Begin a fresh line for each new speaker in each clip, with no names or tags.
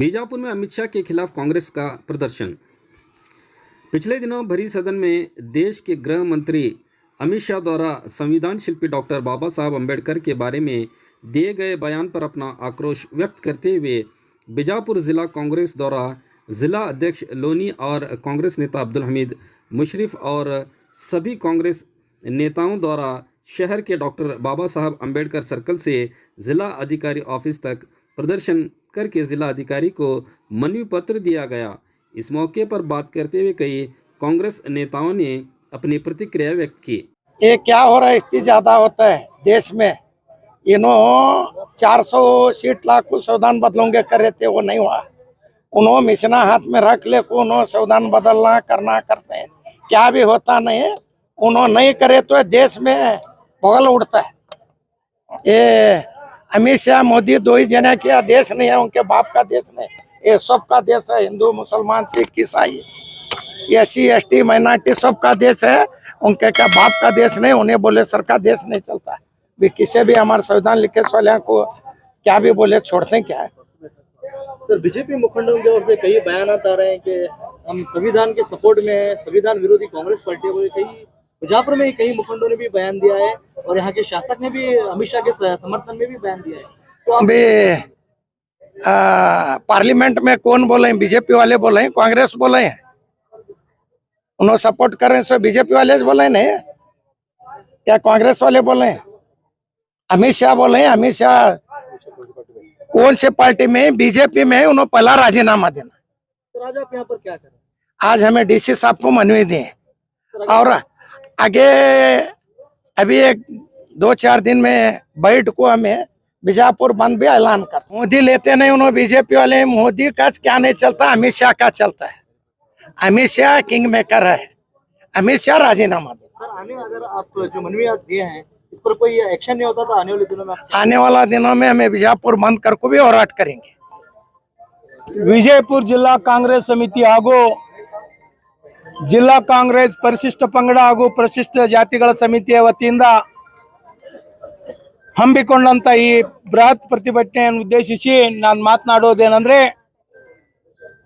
बीजापुर में अमित शाह के खिलाफ कांग्रेस का प्रदर्शन। पिछले दिनों भरी सदन में देश के गृह मंत्री अमित शाह द्वारा संविधान शिल्पी डॉक्टर बाबा साहब अम्बेडकर के बारे में दिए गए बयान पर अपना आक्रोश व्यक्त करते हुए बीजापुर जिला कांग्रेस द्वारा जिला अध्यक्ष लोनी और कांग्रेस नेता अब्दुल हमीद मुशर्रफ और सभी कांग्रेस नेताओं द्वारा शहर के डॉक्टर बाबा साहब अम्बेडकर सर्कल से जिला अधिकारी ऑफिस तक प्रदर्शन करके जिला अधिकारी को मनवी पत्र दिया गया। इस मौके पर बात करते हुए कई कांग्रेस नेताओं ने अपनी प्रतिक्रिया व्यक्त की।
ये क्या हो रहा है, इतनी ज्यादा होता है देश में। इन्हों 400 सीट ला को संविधान बदलोगे कर रहे थे, वो नहीं हुआ। उन्होंने मिशना हाथ में रख ले को उन्होंने संविधान बदलना करना करते हैं, क्या भी होता नहीं है। उन्होंने नहीं करे तो देश में बगल उड़ता है। ये अमित शाह मोदी दो ही जना किया देश नहीं है, उनके बाप का देश नहीं, ये सबका देश है। हिंदू मुसलमान सिख ईसाई SC ST माइनॉरिटी सबका देश है, उनके क्या बाप का देश नहीं। उन्हें बोले सर का देश नहीं चलता भी, किसी भी हमारे संविधान लिखे वाले को क्या भी बोले छोड़ते हैं क्या है।
सर बीजेपी मुखंडों की ओर से कई बयान आ रहे हैं कि हम संविधान के सपोर्ट में है, संविधान विरोधी कांग्रेस पार्टी को कई बीजापुर में कई मुखंडों ने भी बयान दिया है और यहाँ के शासक ने भी अमित शाह के समर्थन में भी बयान दिया है। तो
अभी पार्लियामेंट में कौन बोले हैं? बीजेपी वाले बोले हैं, कांग्रेस बोले हैं। उन्होंने सपोर्ट कर रहे हैं, सो बीजेपी वाले बोले नहीं क्या कांग्रेस वाले बोले हैं? अमित शाह बोले हैं। अमित शाह कौन से पार्टी में? बीजेपी में। उन्होंने पहला राजीनामा देना।
तो आज आप यहाँ पर क्या करें?
आज हमें DC साहब को मनवी दी और आगे अभी 1-2-4 दिन में बैठ को हमें बीजापुर बंद भी ऐलान कर। मोदी लेते नहीं, उन्होंने बीजेपी वाले मोदी का क्या नहीं चलता, अमित शाह का चलता है। अमित शाह किंग मेकर है, अमित शाह राजीनामा दे।
सर अगर आप जो मनवी आज दिए हैं इस पर कोई एक्शन नहीं होता तो आने वाले दिनों में
आने वाला दिनों में हमें बीजापुर बंद कर को भी होराट करेंगे।
विजयपुर जिला कांग्रेस समिति ಹಾಗೂ ಜಿಲ್ಲಾ ಕಾಂಗ್ರೆಸ್ ಪರಿಶಿಷ್ಟ ಪಂಗಡ ಹಾಗೂ ಪರಿಶಿಷ್ಟ ಜಾತಿಗಳ ಸಮಿತಿಯ ವತಿಯಿಂದ ಹಮ್ಮಿಕೊಂಡಂತ ಈ ಬೃಹತ್ ಪ್ರತಿಭಟನೆಯನ್ನು ಉದ್ದೇಶಿಸಿ ನಾನು ಮಾತನಾಡೋದೇನೆಂದರೆ,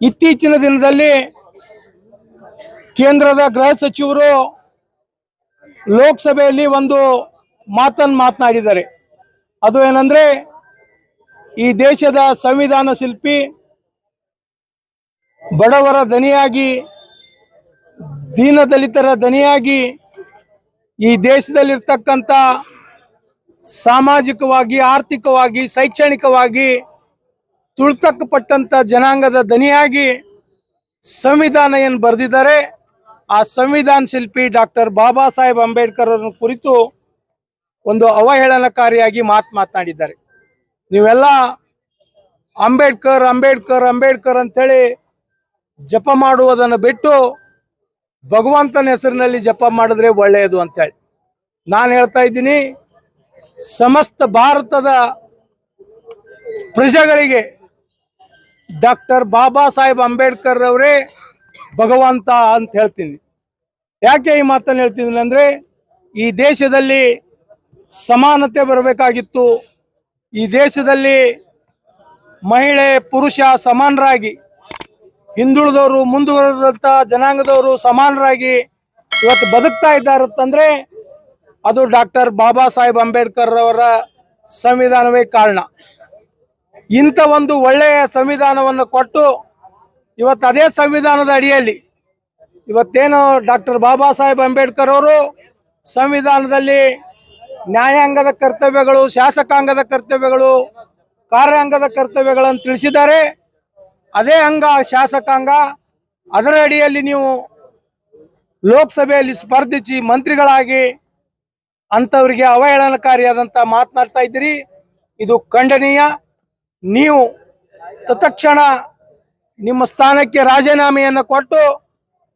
ಇತ್ತೀಚಿನ ದಿನದಲ್ಲಿ ಕೇಂದ್ರದ ಗೃಹ ಸಚಿವರು ಲೋಕಸಭೆಯಲ್ಲಿ ಒಂದು ಮಾತನ್ನು ಮಾತನಾಡಿದ್ದಾರೆ. ಅದು ಏನಂದ್ರೆ, ಈ ದೇಶದ ಸಂವಿಧಾನ ಶಿಲ್ಪಿ ಬಡವರ ದನಿಯಾಗಿ, ದೀನ ದಲಿತರ ದನಿಯಾಗಿ, ಈ ದೇಶದಲ್ಲಿರ್ತಕ್ಕಂಥ ಸಾಮಾಜಿಕವಾಗಿ, ಆರ್ಥಿಕವಾಗಿ, ಶೈಕ್ಷಣಿಕವಾಗಿ ತುಳಿತಕ್ಕಪಟ್ಟಂತ ಜನಾಂಗದ ದನಿಯಾಗಿ ಸಂವಿಧಾನ ಏನು ಬರೆದಿದ್ದಾರೆ, ಆ ಸಂವಿಧಾನ ಶಿಲ್ಪಿ ಡಾಕ್ಟರ್ ಬಾಬಾ ಸಾಹೇಬ್ ಅಂಬೇಡ್ಕರ್ ಅವರ ಕುರಿತು ಒಂದು ಅವಹೇಳನಕಾರಿಯಾಗಿ ಮಾತನಾಡಿದ್ದಾರೆ. ನೀವೆಲ್ಲ ಅಂಬೇಡ್ಕರ್ ಅಂಬೇಡ್ಕರ್ ಅಂಬೇಡ್ಕರ್ ಅಂತೇಳಿ ಜಪ ಮಾಡುವುದನ್ನು ಬಿಟ್ಟು ಭಗವಂತನ ಹೆಸರಿನಲ್ಲಿ ಜಪ ಮಾಡಿದ್ರೆ ಒಳ್ಳೆಯದು ಅಂತೇಳಿ ನಾನು ಹೇಳ್ತಾ ಇದ್ದೀನಿ. ಸಮಸ್ತ ಭಾರತದ ಪ್ರಜೆಗಳಿಗೆ ಡಾಕ್ಟರ್ ಬಾಬಾ ಸಾಹೇಬ್ ಅಂಬೇಡ್ಕರ್ ಅವರೇ ಭಗವಂತ ಅಂತ ಹೇಳ್ತೀನಿ. ಯಾಕೆ ಈ ಮಾತನ್ನು ಹೇಳ್ತಿದ್ದೀನಿ ಅಂದರೆ, ಈ ದೇಶದಲ್ಲಿ ಸಮಾನತೆ ಬರಬೇಕಾಗಿತ್ತು. ಈ ದೇಶದಲ್ಲಿ ಮಹಿಳೆ ಪುರುಷ ಸಮಾನರಾಗಿ, ಹಿಂದುಳಿದವರು ಮುಂದುವರೆದಂಥ ಜನಾಂಗದವರು ಸಮಾನರಾಗಿ ಇವತ್ತು ಬದುಕ್ತಾ ಇದ್ದಾರಂತಂದ್ರೆ ಅದು ಡಾಕ್ಟರ್ ಬಾಬಾ ಸಾಹೇಬ್ ಅಂಬೇಡ್ಕರ್ ಅವರ ಸಂವಿಧಾನವೇ ಕಾರಣ. ಇಂಥ ಒಂದು ಒಳ್ಳೆಯ ಸಂವಿಧಾನವನ್ನು ಕೊಟ್ಟು ಇವತ್ತು ಅದೇ ಸಂವಿಧಾನದ ಅಡಿಯಲ್ಲಿ ಇವತ್ತೇನು ಡಾಕ್ಟರ್ ಬಾಬಾ ಸಾಹೇಬ್ ಅಂಬೇಡ್ಕರ್ ಅವರು ಸಂವಿಧಾನದಲ್ಲಿ ನ್ಯಾಯಾಂಗದ ಕರ್ತವ್ಯಗಳು, ಶಾಸಕಾಂಗದ ಕರ್ತವ್ಯಗಳು, ಕಾರ್ಯಾಂಗದ ಕರ್ತವ್ಯಗಳನ್ನು ತಿಳಿಸಿದ್ದಾರೆ. ಅದೇ ಅಂಗ ಶಾಸಕಾಂಗ, ಅದರ ಅಡಿಯಲ್ಲಿ ನೀವು ಲೋಕಸಭೆಯಲ್ಲಿ ಸ್ಪರ್ಧಿಸಿ ಮಂತ್ರಿಗಳಾಗಿ ಅಂಥವರಿಗೆ ಅವಹೇಳನಕಾರಿಯಾದಂಥ ಮಾತನಾಡ್ತಾ ಇದ್ದೀರಿ. ಇದು ಖಂಡನೀಯ. ನೀವು ತತ್ಕ್ಷಣ ನಿಮ್ಮ ಸ್ಥಾನಕ್ಕೆ ರಾಜೀನಾಮೆಯನ್ನು ಕೊಟ್ಟು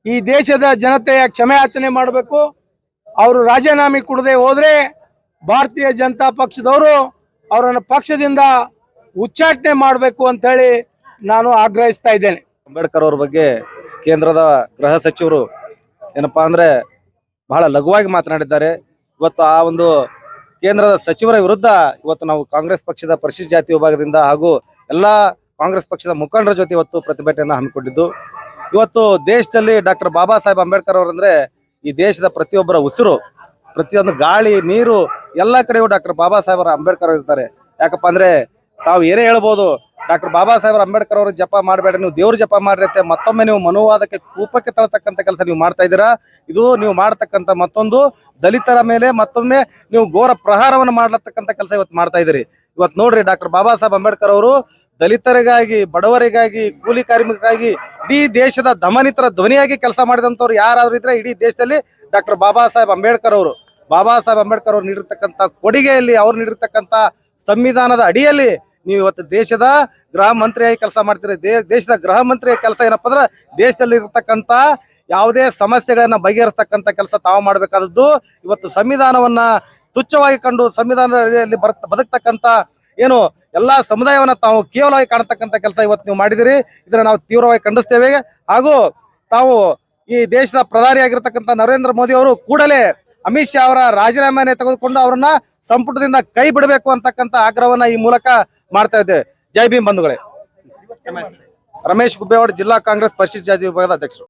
ಈ ದೇಶದ ಜನತೆಯ ಕ್ಷಮೆಯಾಚನೆ ಮಾಡಬೇಕು. ಅವರು ರಾಜೀನಾಮೆ ಕೊಡದೆ ಹೋದರೆ ಭಾರತೀಯ ಜನತಾ ಪಕ್ಷದವರು ಅವರನ್ನು ಪಕ್ಷದಿಂದ ಉಚ್ಚಾಟನೆ ಮಾಡಬೇಕು ಅಂತೇಳಿ ನಾನು ಆಗ್ರಹಿಸ್ತಾ ಇದ್ದೇನೆ.
ಅಂಬೇಡ್ಕರ್ ಅವ್ರ ಬಗ್ಗೆ ಕೇಂದ್ರದ ಗೃಹ ಸಚಿವರು ಏನಪ್ಪಾ ಅಂದ್ರೆ ಬಹಳ ಲಘುವಾಗಿ ಮಾತನಾಡಿದ್ದಾರೆ. ಇವತ್ತು ಆ ಒಂದು ಕೇಂದ್ರದ ಸಚಿವರ ವಿರುದ್ಧ ಇವತ್ತು ನಾವು ಕಾಂಗ್ರೆಸ್ ಪಕ್ಷದ ಪರಿಶಿಷ್ಟ ಜಾತಿ ವಿಭಾಗದಿಂದ ಹಾಗೂ ಎಲ್ಲಾ ಕಾಂಗ್ರೆಸ್ ಪಕ್ಷದ ಮುಖಂಡರ ಜೊತೆ ಇವತ್ತು ಪ್ರತಿಭಟನೆಯನ್ನು ಹಮ್ಮಿಕೊಂಡಿದ್ದು. ಇವತ್ತು ದೇಶದಲ್ಲಿ ಡಾಕ್ಟರ್ ಬಾಬಾ ಸಾಹೇಬ್ ಅಂಬೇಡ್ಕರ್ ಅವರಂದ್ರೆ ಈ ದೇಶದ ಪ್ರತಿಯೊಬ್ಬರ ಉಸಿರು, ಪ್ರತಿಯೊಂದು ಗಾಳಿ ನೀರು ಎಲ್ಲ ಕಡೆಯೂ ಡಾಕ್ಟರ್ ಬಾಬಾ ಸಾಹೇಬರ ಅಂಬೇಡ್ಕರ್ ಇರ್ತಾರೆ. ಯಾಕಪ್ಪ ಅಂದ್ರೆ ತಾವು ಏನೇ ಹೇಳ್ಬೋದು, ಡಾಕ್ಟರ್ ಬಾಬಾ ಸಾಹೇಬ್ ಅಂಬೇಡ್ಕರ್ ಅವರು ಜಪ ಮಾಡಬೇಡ, ನೀವು ದೇವ್ರ ಜಪ ಮಾಡ್ರಿ ಅಂತ ಮತ್ತೊಮ್ಮೆ ನೀವು ಮನುವಾದಕ್ಕೆ ಕೂಪಕ್ಕೆ ತರತಕ್ಕಂಥ ಕೆಲಸ ನೀವು ಮಾಡ್ತಾ ಇದ್ದೀರಾ. ಇದು ನೀವು ಮಾಡ್ತಕ್ಕಂಥ ಮತ್ತೊಂದು ದಲಿತರ ಮೇಲೆ ಮತ್ತೊಮ್ಮೆ ನೀವು ಘೋರ ಪ್ರಹಾರವನ್ನು ಮಾಡ್ಲತಕ್ಕಂಥ ಕೆಲಸ ಇವತ್ತು ಮಾಡ್ತಾ ಇದ್ದೀರಿ. ಇವತ್ತು ನೋಡ್ರಿ, ಡಾಕ್ಟರ್ ಬಾಬಾ ಸಾಹೇಬ್ ಅಂಬೇಡ್ಕರ್ ಅವರು ದಲಿತರಿಗಾಗಿ, ಬಡವರಿಗಾಗಿ, ಕೂಲಿ ಕಾರ್ಮಿಕರಿಗಾಗಿ ಇಡೀ ದೇಶದ ದಮನಿತರ ಧ್ವನಿಯಾಗಿ ಕೆಲಸ ಮಾಡಿದಂಥವ್ರು ಯಾರಾದ್ರೂ ಇದ್ರೆ ಇಡೀ ದೇಶದಲ್ಲಿ ಡಾಕ್ಟರ್ ಬಾಬಾ ಸಾಹೇಬ್ ಅಂಬೇಡ್ಕರ್ ಅವರು. ಬಾಬಾ ಸಾಹೇಬ್ ಅಂಬೇಡ್ಕರ್ ಅವರು ನೀಡಿರ್ತಕ್ಕಂಥ ಕೊಡುಗೆಯಲ್ಲಿ, ಅವ್ರು ನೀಡಿರ್ತಕ್ಕಂಥ ಸಂವಿಧಾನದ ಅಡಿಯಲ್ಲಿ ನೀವು ಇವತ್ತು ದೇಶದ ಗೃಹ ಮಂತ್ರಿಯಾಗಿ ಕೆಲಸ ಮಾಡ್ತೀರಿ. ದೇಶದ ಗೃಹ ಮಂತ್ರಿಯ ಕೆಲಸ ಏನಪ್ಪಾ ಅಂದ್ರೆ ದೇಶದಲ್ಲಿ ಇರತಕ್ಕಂಥ ಯಾವುದೇ ಸಮಸ್ಯೆಗಳನ್ನ ಬಗೆಹರಿಸ್ತಕ್ಕಂಥ ಕೆಲಸ ತಾವು ಮಾಡಬೇಕಾದದ್ದು. ಇವತ್ತು ಸಂವಿಧಾನವನ್ನ ತುಚ್ಛವಾಗಿ ಕಂಡು ಸಂವಿಧಾನದ ಅಡಿಯಲ್ಲಿ ಬದುಕ್ತಕ್ಕಂಥ ಏನು ಎಲ್ಲಾ ಸಮುದಾಯವನ್ನ ತಾವು ಕೇವಲವಾಗಿ ಕಾಣತಕ್ಕಂಥ ಕೆಲಸ ಇವತ್ತು ನೀವು ಮಾಡಿದಿರಿ. ಇದನ್ನ ನಾವು ತೀವ್ರವಾಗಿ ಖಂಡಿಸ್ತೇವೆ. ಹಾಗೂ ತಾವು ಈ ದೇಶದ ಪ್ರಧಾನಿಯಾಗಿರ್ತಕ್ಕಂಥ ನರೇಂದ್ರ ಮೋದಿ ಅವರು ಕೂಡಲೇ ಅಮಿತ್ ಶಾ ಅವರ ರಾಜೀನಾಮೆಯನ್ನು ತೆಗೆದುಕೊಂಡು ಅವರನ್ನ ಸಂಪುಟದಿಂದ ಕೈ ಬಿಡಬೇಕು ಅಂತಕ್ಕಂಥ ಆಗ್ರಹವನ್ನ ಈ ಮೂಲಕ ಮಾಡ್ತಾ ಇದ್ದೇವೆ. ಜೈ ಭೀಮ್ ಬಂಧುಗಳೇ. ರಮೇಶ್ ಗುಬ್ಬೇವಾಡ್, ಜಿಲ್ಲಾ ಕಾಂಗ್ರೆಸ್ ಪರಿಶಿಷ್ಟ ಜಾತಿ ವಿಭಾಗದ ಅಧ್ಯಕ್ಷರು.